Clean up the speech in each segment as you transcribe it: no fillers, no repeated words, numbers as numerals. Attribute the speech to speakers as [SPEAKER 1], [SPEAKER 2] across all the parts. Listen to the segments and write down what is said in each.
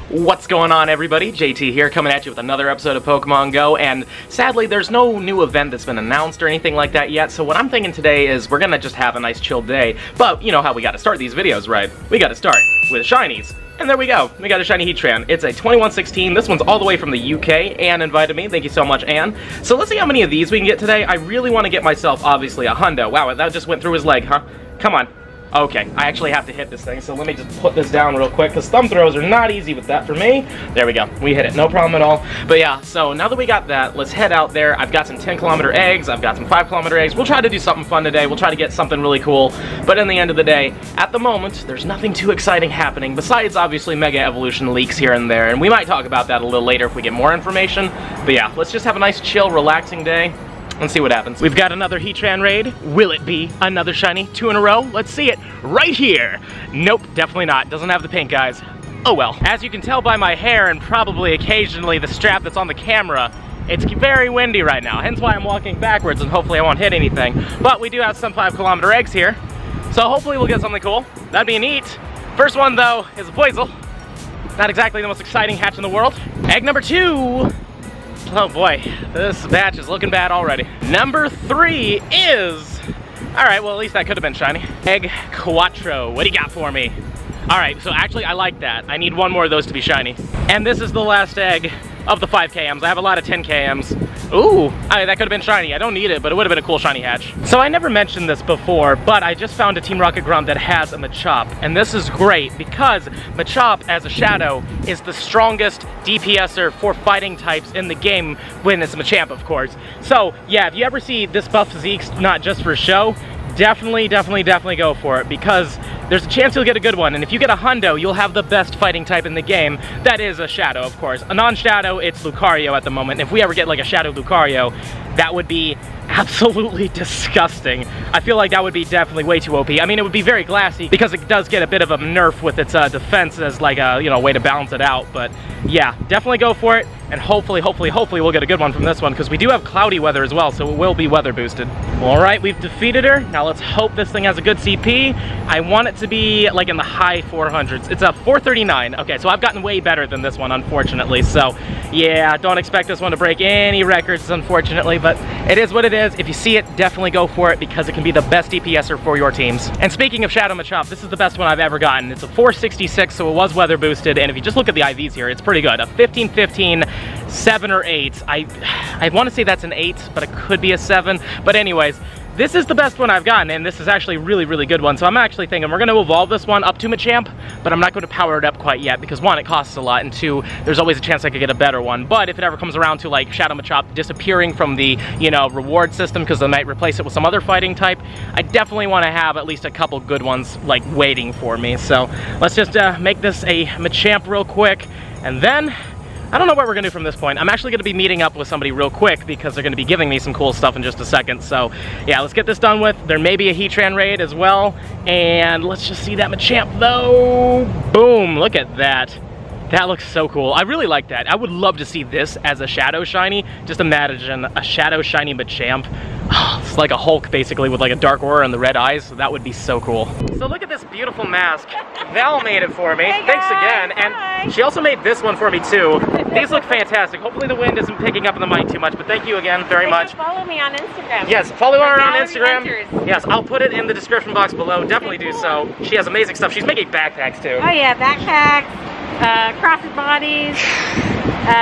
[SPEAKER 1] What's going on, everybody? JT here, coming at you with another episode of Pokemon Go, and sadly there's no new event that's been announced or anything like that yet, so what I'm thinking today is we're gonna just have a nice chill day. But you know how we gotta start these videos, right? We gotta start with shinies. And there we go, we got a shiny Heatran. It's a 2116, this one's all the way from the UK. Anne invited me, thank you so much, Anne. So let's see how many of these we can get today. I really want to get myself, obviously, a hundo. Wow, that just went through his leg, huh? Come on. Okay, I actually have to hit this thing, so let me just put this down real quick, because thumb throws are not easy with that for me. There we go, we hit it, no problem at all. But yeah, so now that we got that, let's head out there. I've got some 10-kilometer eggs, I've got some 5-kilometer eggs. We'll try to do something fun today, we'll try to get something really cool. But in the end of the day, at the moment, there's nothing too exciting happening, besides obviously Mega Evolution leaks here and there, and we might talk about that a little later if we get more information. But yeah, let's just have a nice, chill, relaxing day. Let's see what happens. We've got another Heatran raid. Will it be another shiny? 2 in a row? Let's see it right here. Nope, definitely not. Doesn't have the pink, guys. Oh well. As you can tell by my hair and probably occasionally the strap that's on the camera, it's very windy right now, hence why I'm walking backwards and hopefully I won't hit anything. But we do have some 5-kilometer eggs here, so hopefully we'll get something cool. That'd be neat. First one though is a Poisel. Not exactly the most exciting hatch in the world. Egg number 2. Oh boy, this batch is looking bad already. Number 3 is... Alright, well at least that could have been shiny. Egg Quattro, what do you got for me? Alright, so actually I like that. I need one more of those to be shiny. And this is the last egg of the 5KMs. I have a lot of 10KMs. Ooh, that could have been shiny. I don't need it, but it would have been a cool shiny hatch. So I never mentioned this before, but I just found a Team Rocket Grunt that has a Machop. And this is great because Machop, as a shadow, is the strongest DPSer for fighting types in the game when it's a Machamp, of course. So yeah, if you ever see this buff physique not just for show, definitely go for it, because there's a chance you'll get a good one, and if you get a hundo, you'll have the best fighting type in the game. That is a shadow, of course. A non-shadow, it's Lucario at the moment. If we ever get like a shadow Lucario, that would be absolutely disgusting. I feel like that would be definitely way too OP. I mean, it would be very glassy because it does get a bit of a nerf with its defense as like a, you know, way to balance it out. But yeah, definitely go for it, and hopefully we'll get a good one from this one, because we do have cloudy weather as well, so it will be weather boosted. All right, we've defeated her. Now let's hope this thing has a good CP. I want it to be like in the high 400s. It's a 439. Okay, so I've gotten way better than this one, unfortunately. So yeah, don't expect this one to break any records, unfortunately, but it is what it is. If you see it, definitely go for it, because it can be the best DPSer for your teams. And speaking of Shadow Machop, this is the best one I've ever gotten. It's a 466, so it was weather boosted, and if you just look at the IVs here, it's pretty good. A 1515, 7 or 8. I want to say that's an 8, but it could be a 7. But anyways, this is the best one I've gotten, and this is actually a really good one. So I'm actually thinking we're going to evolve this one up to Machamp, but I'm not going to power it up quite yet, because 1, it costs a lot, and 2, there's always a chance I could get a better one. But if it ever comes around to like Shadow Machop disappearing from the, you know, reward system, because they might replace it with some other fighting type, I definitely want to have at least a couple good ones like waiting for me. So let's just make this a Machamp real quick, and then I don't know what we're gonna do from this point. I'm actually gonna be meeting up with somebody real quick, because they're gonna be giving me some cool stuff in just a second. So yeah, let's get this done with. There may be a Heatran raid as well, and let's just see that Machamp though. Boom, look at that. That looks so cool. I really like that. I would love to see this as a Shadow Shiny. Just imagine a Shadow Shiny Machamp. It's like a Hulk, basically, with like a dark aura and the red eyes. So that would be so cool. So look at this beautiful mask. Val made it for me.
[SPEAKER 2] Hey
[SPEAKER 1] Thanks
[SPEAKER 2] guys.
[SPEAKER 1] again. And
[SPEAKER 2] hi.
[SPEAKER 1] She also made this one for me too. These look fantastic. Hopefully the wind isn't picking up in the mic too much, but thank you again very much.
[SPEAKER 2] Follow me on Instagram.
[SPEAKER 1] Yes, follow her on Instagram.
[SPEAKER 2] Hunters.
[SPEAKER 1] Yes, I'll put it in the description box below. Definitely do so. She has amazing stuff. She's making backpacks too.
[SPEAKER 2] Oh yeah, backpacks, crossed bodies,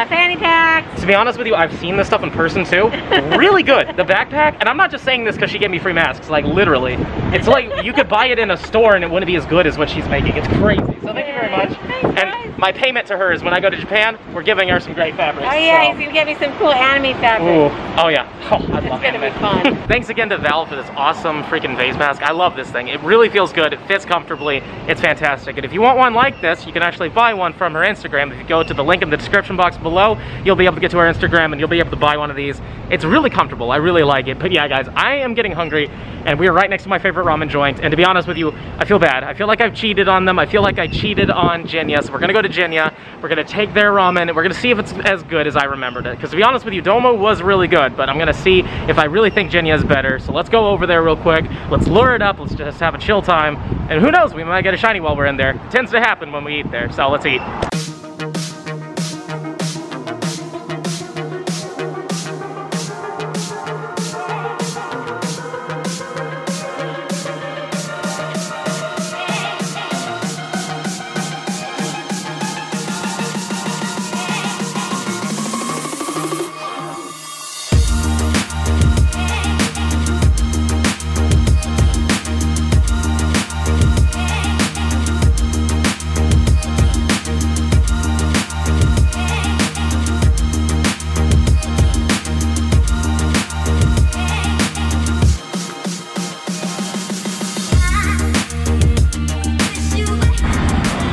[SPEAKER 2] fanny packs.
[SPEAKER 1] To be honest with you, I've seen this stuff in person too. Really good. The backpack, and I'm not just saying this because she gave me free masks, like literally. It's like you could buy it in a store and it wouldn't be as good as what she's making. It's crazy. So thank you very much.
[SPEAKER 2] Thanks,
[SPEAKER 1] and my payment to her is when I go to Japan, we're giving her some great fabrics.
[SPEAKER 2] Oh yeah,
[SPEAKER 1] so.
[SPEAKER 2] he's gonna get me some cool anime fabric.
[SPEAKER 1] Ooh. Oh yeah. Oh, I love
[SPEAKER 2] It's gonna
[SPEAKER 1] anime.
[SPEAKER 2] be fun.
[SPEAKER 1] Thanks again to Val for this awesome freaking face mask. I love this thing. It really feels good. It fits comfortably. It's fantastic. And if you want one like this, you can actually buy one from her Instagram. If you go to the link in the description box below, you'll be able to get to her Instagram and you'll be able to buy one of these. It's really comfortable. I really like it. But yeah, guys, I am getting hungry, and we are right next to my favorite ramen joint. And to be honest with you, I feel bad. I feel like I've cheated on them. I feel like I cheated on Genya. So we're gonna go to Genya. We're gonna take their ramen, and we're gonna see if it's as good as I remembered it. Because to be honest with you, Domo was really good, but I'm gonna see if I really think Genya is better. So let's go over there real quick. Let's lure it up. Let's just have a chill time. And who knows, we might get a shiny while we're in there. It tends to happen when we eat there. So let's eat.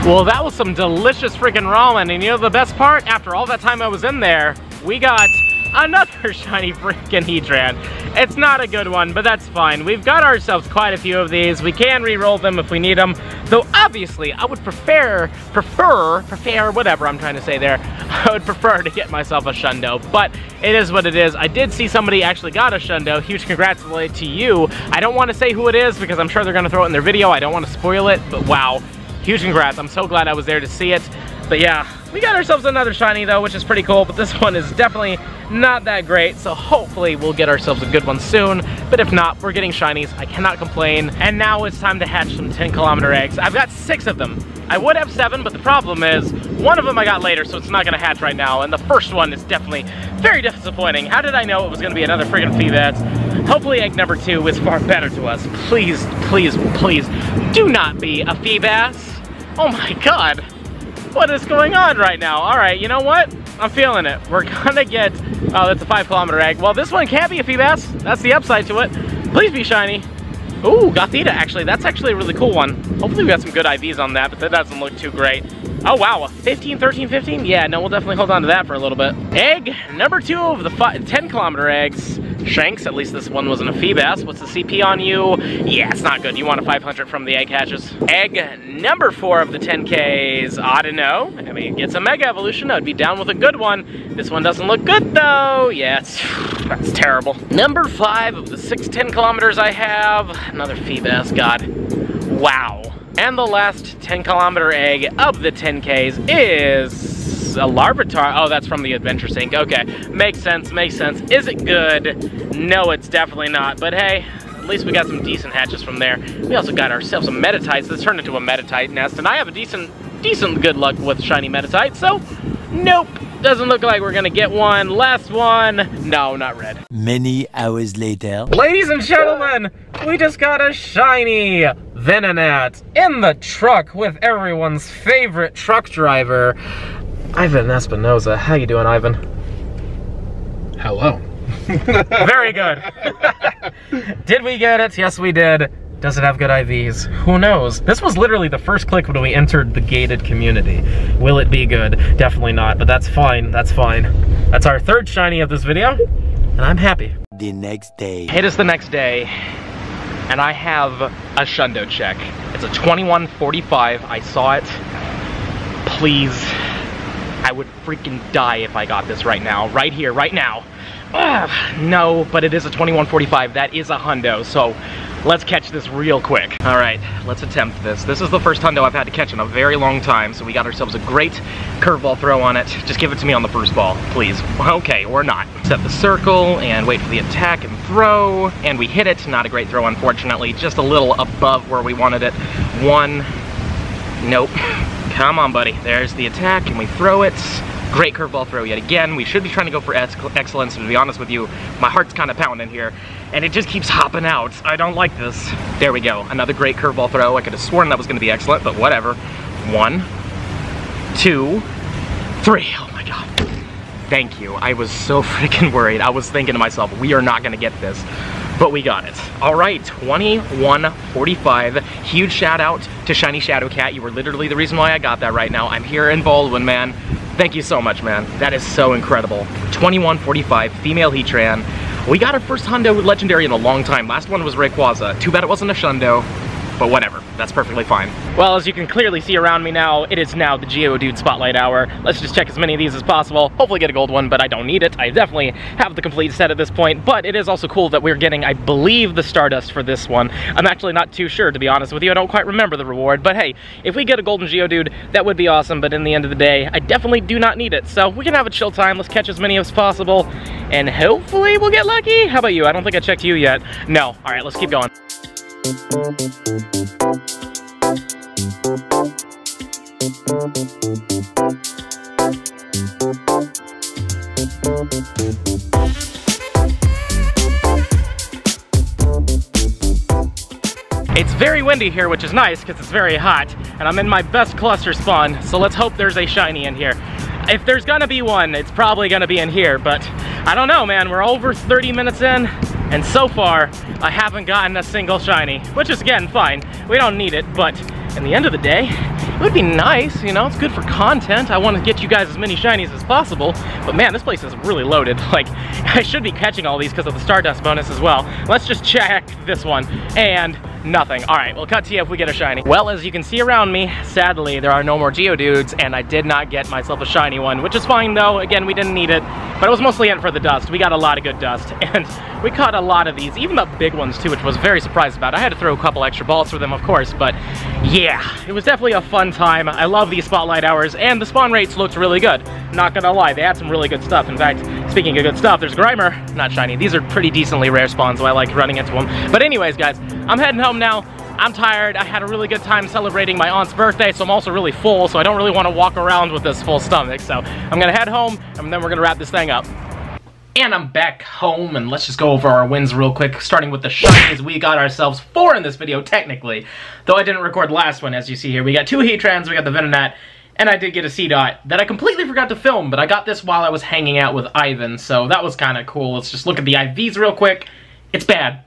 [SPEAKER 1] Well, that was some delicious freaking ramen, and you know the best part? After all that time I was in there, we got another shiny freaking Heatran. It's not a good one, but that's fine. We've got ourselves quite a few of these. We can re-roll them if we need them. Though obviously, I would prefer, whatever I'm trying to say there, I would prefer to get myself a Shundo, but it is what it is. I did see somebody actually got a Shundo. Huge congratulations to you. I don't want to say who it is because I'm sure they're going to throw it in their video. I don't want to spoil it, but wow. Huge congrats. I'm so glad I was there to see it. But yeah, we got ourselves another shiny though, which is pretty cool, but this one is definitely not that great, so hopefully we'll get ourselves a good one soon. But if not, we're getting shinies. I cannot complain. And now it's time to hatch some 10-kilometer eggs. I've got 6 of them. I would have 7, but the problem is one of them I got later, so it's not gonna hatch right now. And the first one is definitely very disappointing. How did I know it was gonna be another friggin' Feebas? Hopefully egg number 2 is far better to us. Please, please, please do not be a Feebas. Oh my God. What is going on right now? All right, you know what? I'm feeling it. We're gonna get, oh, that's a 5-kilometer egg. Well, this one can't be a Feebas. That's the upside to it. Please be shiny. Ooh, Gothita, actually. That's actually a really cool one. Hopefully we got some good IVs on that, but that doesn't look too great. Oh, wow, 15, 13, 15? Yeah, no, we'll definitely hold on to that for a little bit. Egg number 2 of the 10-kilometer eggs. Shanks, at least this one wasn't a Feebas. What's the CP on you? Yeah, it's not good. You want a 500 from the egg hatches. Egg number 4 of the 10Ks. I don't know. I mean, get some Mega Evolution. I'd be down with a good one. This one doesn't look good, though. Yeah, that's terrible. Number 5 of the 6 10 kilometers I have. Another Feebas. God. Wow. And the last 10-kilometer egg of the 10Ks is a Larvitar. Oh, that's from the Adventure Sync. Okay, makes sense, makes sense. Is it good? No, it's definitely not. But hey, at least we got some decent hatches from there. We also got ourselves some Metatites. This turned into a Metatite nest, and I have a decent good luck with shiny Metatite, so nope. Doesn't look like we're gonna get one. Last one. No, not red.
[SPEAKER 3] Many hours later.
[SPEAKER 1] Ladies and gentlemen, we just got a shiny Venonat in the truck with everyone's favorite truck driver, Ivan Espinosa. How you doing, Ivan?
[SPEAKER 4] Hello.
[SPEAKER 1] Very good. Did we get it? Yes, we did. Does it have good IVs? Who knows? This was literally the first click when we entered the gated community. Will it be good? Definitely not, but that's fine. That's fine. That's our 3rd shiny of this video, and I'm happy.
[SPEAKER 3] The next day.
[SPEAKER 1] It is the next day, and I have a Shundo check. It's a 2145. I saw it. Please. I would freaking die if I got this right now. Right here, right now. Ugh, no, but it is a 2145. That is a hundo, so let's catch this real quick. All right, let's attempt this. This is the first hundo I've had to catch in a very long time, so we got ourselves a great curveball throw on it. Just give it to me on the first ball, please. Okay, or not. Set the circle and wait for the attack and throw, and we hit it. Not a great throw, unfortunately. Just a little above where we wanted it. 1. Nope. Come on, buddy. There's the attack, and we throw it. Great curveball throw yet again. We should be trying to go for excellence, and to be honest with you, my heart's kind of pounding here, and it just keeps hopping out. I don't like this. There we go. Another great curveball throw. I could have sworn that was going to be excellent, but whatever. 1, 2, 3. Oh my God. Thank you. I was so freaking worried. I was thinking to myself, we are not going to get this. But we got it. All right, 2145. Huge shout out to Shiny Shadowcat. You were literally the reason why I got that right now. I'm here in Baldwin, man. Thank you so much, man. That is so incredible. 2145, female Heatran. We got our first hundo legendary in a long time. Last one was Rayquaza. Too bad it wasn't a Shundo, but whatever. That's perfectly fine. Well, as you can clearly see around me now, it is now the Geodude Spotlight Hour. Let's just check as many of these as possible. Hopefully get a gold one, but I don't need it. I definitely have the complete set at this point, but it is also cool that we're getting, I believe, the Stardust for this one. I'm actually not too sure, to be honest with you. I don't quite remember the reward, but hey, if we get a golden Geodude, that would be awesome, but in the end of the day, I definitely do not need it. So we can have a chill time. Let's catch as many as possible, and hopefully we'll get lucky. How about you? I don't think I checked you yet. No. All right, let's keep going. It's very windy here, which is nice because it's very hot, and I'm in my best cluster spawn, so let's hope there's a shiny in here. If there's gonna be one, it's probably gonna be in here, but I don't know, man. We're over 30 minutes in, and so far, I haven't gotten a single shiny, which is, again, fine. We don't need it, but in the end of the day, it would be nice, you know, it's good for content. I want to get you guys as many shinies as possible, but man, this place is really loaded. Like, I should be catching all these because of the Stardust bonus as well. Let's just check this one, and nothing. All right, we'll cut to you if we get a shiny. Well, as you can see around me, sadly, there are no more Geodudes, and I did not get myself a shiny one, which is fine though. Again, we didn't need it, but it was mostly in for the dust. We got a lot of good dust, and we caught a lot of these, even the big ones too, which I was very surprised about. I had to throw a couple extra balls for them, of course, but yeah, it was definitely a fun time. I love these spotlight hours, and the spawn rates looked really good. Not gonna lie, they had some really good stuff. In fact, speaking of good stuff, there's Grimer, not shiny. These are pretty decently rare spawns, so I like running into them. But anyways, guys, I'm heading home now. I'm tired. I had a really good time celebrating my aunt's birthday, so I'm also really full, so I don't really want to walk around with this full stomach. So I'm gonna head home, and then we're gonna wrap this thing up. And I'm back home, and let's just go over our wins real quick, starting with the shinies. We got ourselves 4 in this video, technically, though I didn't record the last one, as you see here. We got 2 Heatrans, we got the Venonat, and I did get a C-Dot that I completely forgot to film, but I got this while I was hanging out with Ivan, so that was kind of cool. Let's just look at the IVs real quick. It's bad.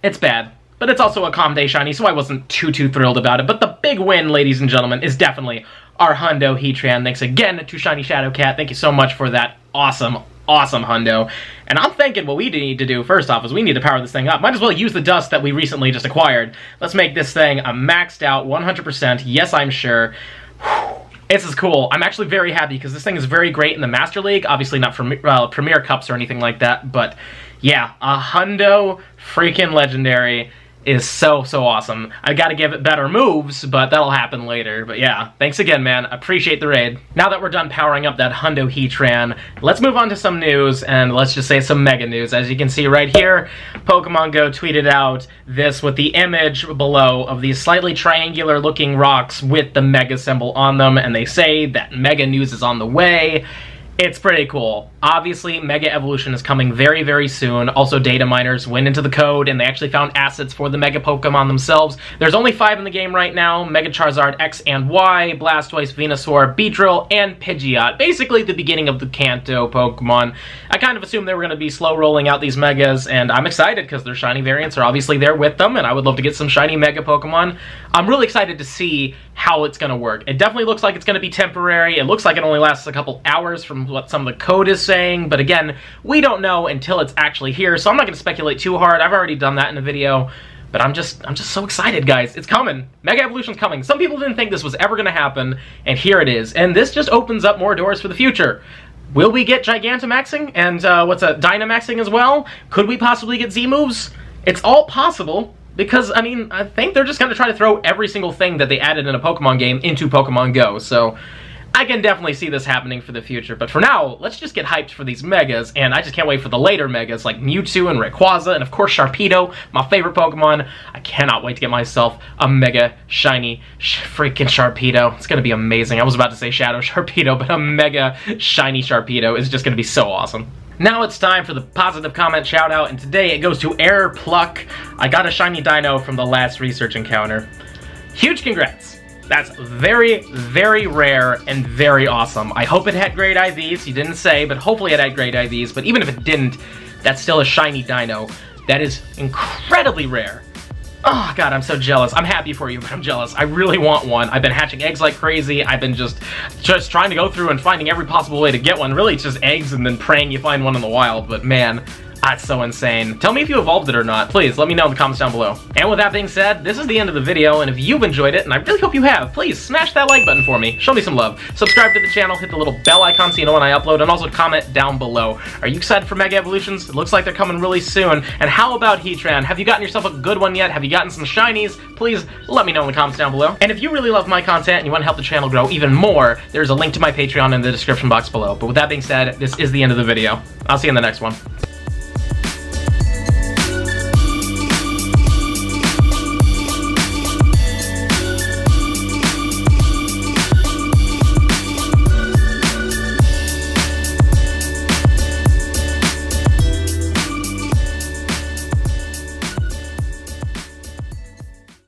[SPEAKER 1] It's bad. But it's also a calm day shiny, so I wasn't too thrilled about it. But the big win, ladies and gentlemen, is definitely our Hundo Heatran. Thanks again to Shiny Shadowcat. Thank you so much for that awesome Hundo. And I'm thinking what we need to do, first off, is we need to power this thing up. Might as well use the dust that we recently just acquired. Let's make this thing a maxed out 100%. Yes, I'm sure. This is cool. I'm actually very happy because this thing is very great in the Master League. Obviously not for Premier Cups or anything like that, but yeah, a Hundo freaking Legendary is so awesome. I gotta give it better moves, but that'll happen later. But yeah, thanks again, man. Appreciate the raid. Now that we're done powering up that Hundo Heatran, let's move on to some news, and let's just say some mega news. As you can see right here, Pokemon Go tweeted out this with the image below of these slightly triangular looking rocks with the mega symbol on them, and they say that mega news is on the way. It's pretty cool. Obviously, Mega Evolution is coming very soon. Also, data miners went into the code and they actually found assets for the Mega Pokemon themselves. There's only 5 in the game right now: Mega Charizard X and Y, Blastoise, Venusaur, Beedrill, and Pidgeot. Basically, the beginning of the Kanto Pokemon. I kind of assumed they were going to be slow rolling out these Megas, and I'm excited because their shiny variants are obviously there with them, and I would love to get some shiny Mega Pokemon. I'm really excited to see how it's going to work. It definitely looks like it's going to be temporary. It looks like it only lasts a couple hours from what some of the code is saying, but again, we don't know until it's actually here, so I'm not going to speculate too hard. I've already done that in a video, but I'm just so excited, guys. It's coming. Mega Evolution's coming. Some people didn't think this was ever going to happen, and here it is. And this just opens up more doors for the future. Will we get Gigantamaxing and Dynamaxing as well? Could we possibly get Z-moves? It's all possible. Because, I mean, I think they're just going to try to throw every single thing that they added in a Pokemon game into Pokemon Go, so I can definitely see this happening for the future. But for now, let's just get hyped for these Megas, and I just can't wait for the later Megas, like Mewtwo and Rayquaza, and of course Sharpedo, my favorite Pokemon. I cannot wait to get myself a Mega Shiny freaking Sharpedo. It's going to be amazing. I was about to say Shadow Sharpedo, but a Mega Shiny Sharpedo is just going to be so awesome. Now it's time for the positive comment shout out, and today it goes to Air Pluck. I got a shiny dino from the last research encounter. Huge congrats. That's very rare and very awesome. I hope it had great IVs. You didn't say, but hopefully it had great IVs. But even if it didn't, that's still a shiny dino. That is incredibly rare. Oh god, I'm so jealous. I'm happy for you, but I'm jealous. I really want one. I've been hatching eggs like crazy. I've been just trying to go through and finding every possible way to get one. Really, it's just eggs and then praying you find one in the wild, but man, that's so insane. Tell me if you evolved it or not. Please, let me know in the comments down below. And with that being said, this is the end of the video, and if you've enjoyed it, and I really hope you have, please smash that like button for me. Show me some love. Subscribe to the channel, hit the little bell icon so you know when I upload, and also comment down below. Are you excited for Mega Evolutions? It looks like they're coming really soon. And how about Heatran? Have you gotten yourself a good one yet? Have you gotten some shinies? Please let me know in the comments down below. And if you really love my content and you want to help the channel grow even more, there's a link to my Patreon in the description box below. But with that being said, this is the end of the video. I'll see you in the next one.